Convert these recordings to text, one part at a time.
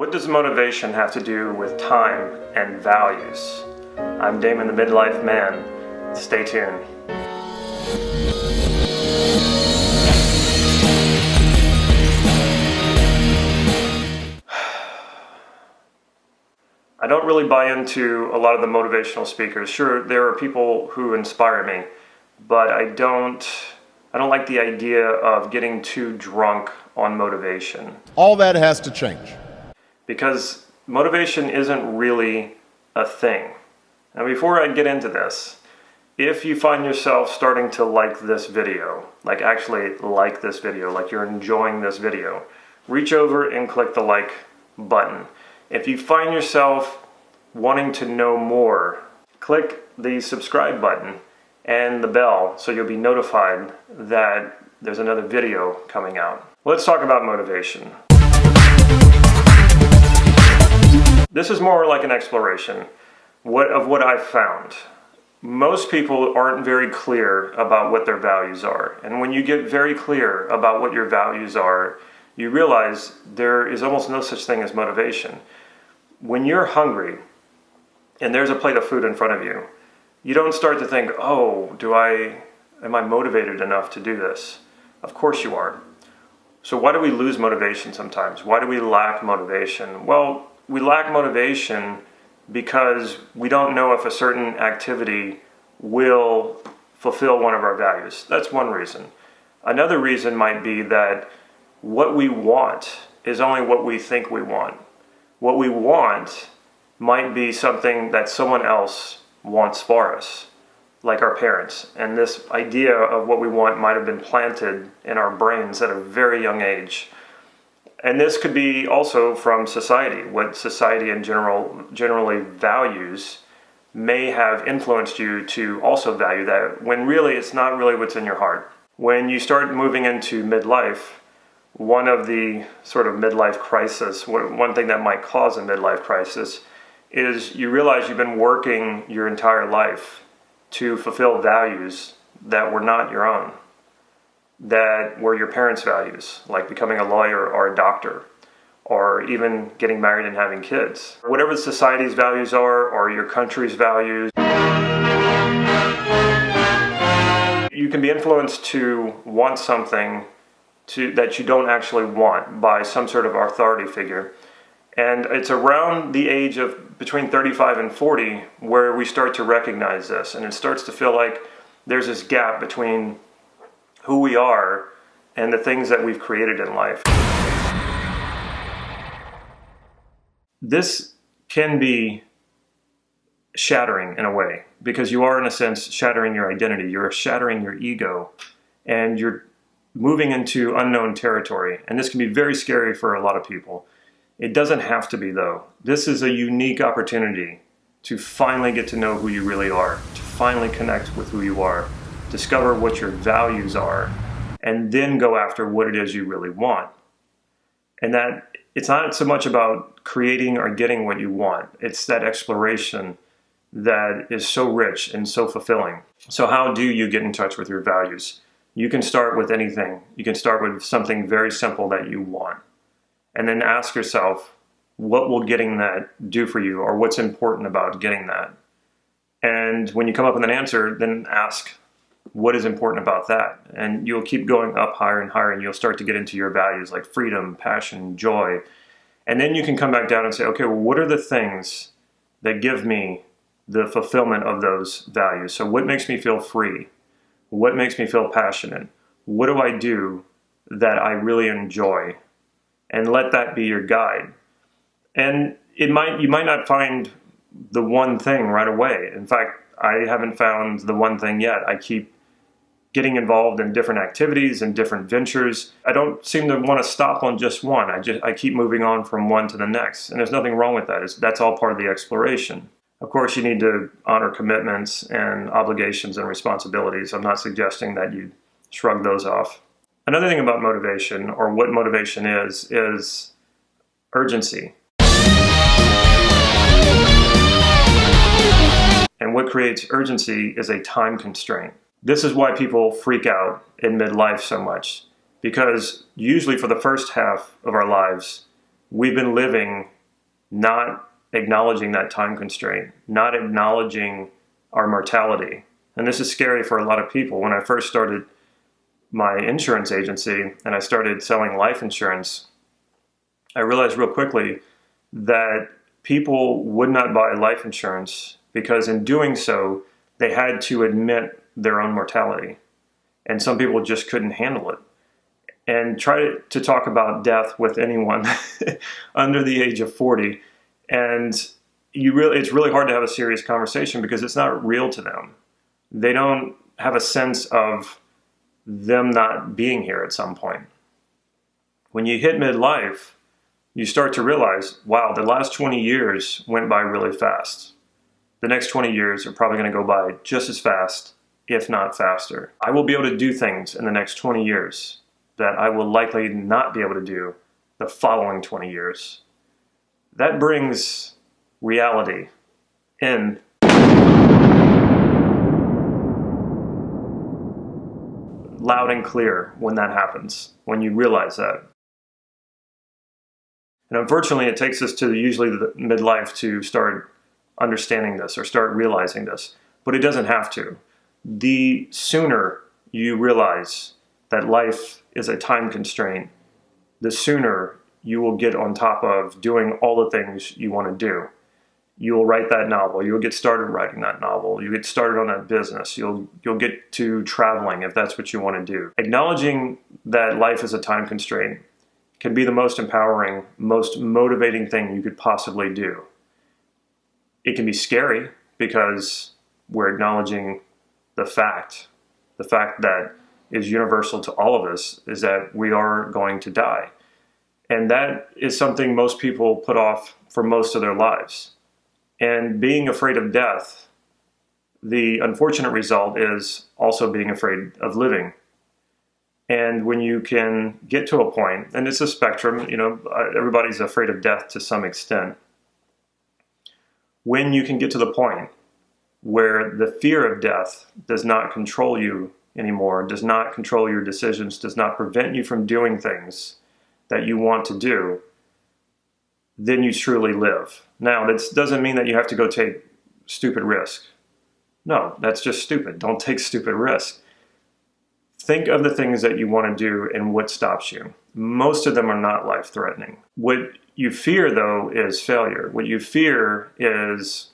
What does motivation have to do with time and values? I'm Damon the Midlife Man. Stay tuned. I don't really buy into a lot of the motivational speakers. Sure, there are people who inspire me, but I don't like the idea of getting too drunk on motivation. All that has to change. Because motivation isn't really a thing. Now, before I get into this, if you find yourself starting to like this video, like actually like this video, like you're enjoying this video, reach over and click the like button. If you find yourself wanting to know more, click the subscribe button and the bell so you'll be notified that there's another video coming out. Let's talk about motivation. This is more like an exploration of what I've found. Most people aren't very clear about what their values are. And when you get very clear about what your values are, you realize there is almost no such thing as motivation. When you're hungry and there's a plate of food in front of you, you don't start to think, oh, am I motivated enough to do this? Of course you are. So why do we lose motivation sometimes? Why do we lack motivation? Well, we lack motivation because we don't know if a certain activity will fulfill one of our values. That's one reason. Another reason might be that what we want is only what we think we want. What we want might be something that someone else wants for us, like our parents. And this idea of what we want might have been planted in our brains at a very young age. And this could be also from society. What society in generally values may have influenced you to also value that, when really it's not really what's in your heart. When you start moving into midlife, one of the sort of midlife crisis, one thing that might cause a midlife crisis, is you realize you've been working your entire life to fulfill values that were not your own, that were your parents' values, like becoming a lawyer or a doctor, or even getting married and having kids. Whatever society's values are, or your country's values, you can be influenced to want something that you don't actually want by some sort of authority figure. And it's around the age of between 35 and 40 where we start to recognize this, and it starts to feel like there's this gap between who we are and the things that we've created in life. This can be shattering in a way, because you are, in a sense, shattering your identity. You're shattering your ego, and you're moving into unknown territory. And this can be very scary for a lot of people. It doesn't have to be, though. This is a unique opportunity to finally get to know who you really are, to finally connect with who you are, discover what your values are, and then go after what it is you really want. And that it's not so much about creating or getting what you want. It's that exploration that is so rich and so fulfilling. So how do you get in touch with your values? You can start with anything. You can start with something very simple that you want. And then ask yourself, what will getting that do for you, or what's important about getting that? And when you come up with an answer, then ask, what is important about that? And you'll keep going up higher and higher, and you'll start to get into your values like freedom, passion, joy. And then you can come back down and say, okay, well, what are the things that give me the fulfillment of those values? So what makes me feel free? What makes me feel passionate? What do I do that I really enjoy? And let that be your guide. And you might not find the one thing right away. In fact, I haven't found the one thing yet. I keep getting involved in different activities and different ventures. I don't seem to want to stop on just one. I keep moving on from one to the next. And there's nothing wrong with that. That's all part of the exploration. Of course, you need to honor commitments and obligations and responsibilities. I'm not suggesting that you shrug those off. Another thing about motivation, or what motivation is urgency. And what creates urgency is a time constraint. This is why people freak out in midlife so much, because usually for the first half of our lives, we've been living not acknowledging that time constraint, not acknowledging our mortality. And this is scary for a lot of people. When I first started my insurance agency and I started selling life insurance, I realized real quickly that people would not buy life insurance because in doing so, they had to admit their own mortality. And some people just couldn't handle it. And try to talk about death with anyone under the age of 40. And it's really hard to have a serious conversation because it's not real to them. They don't have a sense of them not being here at some point. When you hit midlife, you start to realize, wow, the last 20 years went by really fast. The next 20 years are probably going to go by just as fast, if not faster. I will be able to do things in the next 20 years that I will likely not be able to do the following 20 years. That brings reality in. Loud and clear when that happens, when you realize that. And unfortunately, it takes us to usually the midlife to start understanding this or start realizing this, but it doesn't have to. The sooner you realize that life is a time constraint, the sooner you will get on top of doing all the things you want to do. You will write that novel. You'll get started writing that novel. You get started on that business. You'll get to traveling if that's what you want to do. Acknowledging that life is a time constraint can be the most empowering, most motivating thing you could possibly do. It can be scary because we're acknowledging the fact that is universal to all of us, is that we are going to die. And that is something most people put off for most of their lives. And being afraid of death, the unfortunate result is also being afraid of living. And when you can get to a point, and it's a spectrum, everybody's afraid of death to some extent. When you can get to the point where the fear of death does not control you anymore, does not control your decisions, does not prevent you from doing things that you want to do, then you truly live. Now, that doesn't mean that you have to go take stupid risk. No, that's just stupid. Don't take stupid risk. Think of the things that you want to do and what stops you. Most of them are not life-threatening. What you fear, though, is failure. What you fear is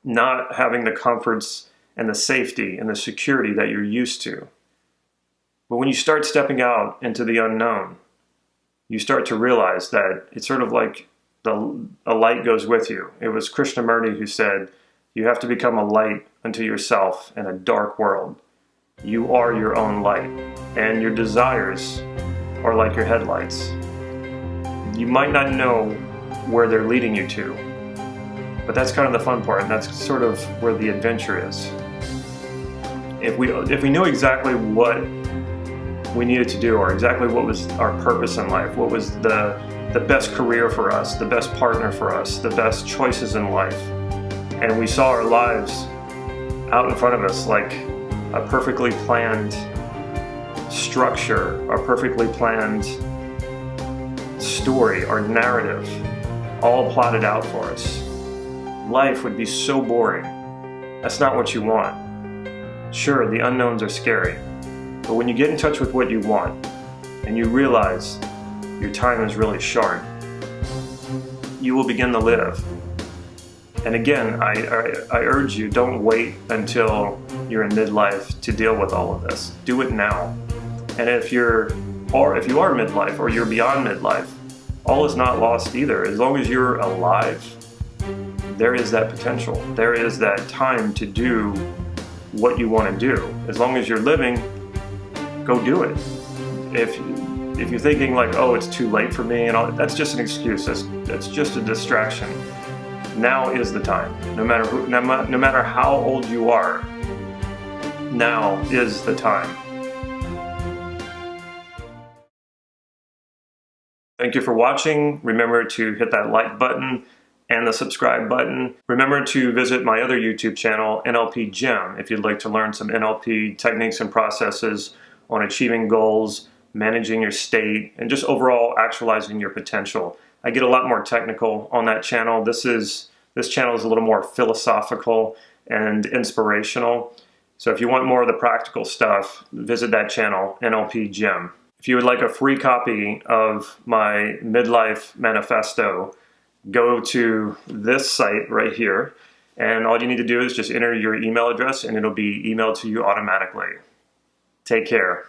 not having the comforts and the safety and the security that you're used to. But when you start stepping out into the unknown, you start to realize that it's sort of like a light goes with you. It was Krishnamurti who said, you have to become a light unto yourself in a dark world. You are your own light, and your desires are like your headlights. You might not know where they're leading you to, but that's kind of the fun part, and that's sort of where the adventure is. If we knew exactly what we needed to do, or exactly what was our purpose in life, what was the best career for us, the best partner for us, the best choices in life, and we saw our lives out in front of us like a perfectly planned structure, a perfectly planned story or narrative, all plotted out for us, life would be so boring. That's not what you want. Sure, the unknowns are scary, but when you get in touch with what you want and you realize your time is really short, you will begin to live. And again, I urge you, don't wait until you're in midlife to deal with all of this. Do it now. And if you are midlife or you're beyond midlife, all is not lost either. As long as you're alive, there is that potential. There is that time to do what you want to do. As long as you're living, go do it. If you're thinking like, oh, it's too late for me, and all, that's just an excuse. That's just a distraction. Now is the time. No matter how old you are, now is the time. Thank you for watching. Remember to hit that like button and the subscribe button. Remember to visit my other YouTube channel, NLP Gym, if you'd like to learn some NLP techniques and processes on achieving goals, managing your state, and just overall actualizing your potential. I get a lot more technical on that channel. This channel is a little more philosophical and inspirational. So if you want more of the practical stuff, visit that channel, NLP Gym. If you would like a free copy of my MidLife Manifesto, go to this site right here, and all you need to do is just enter your email address and it'll be emailed to you automatically. Take care.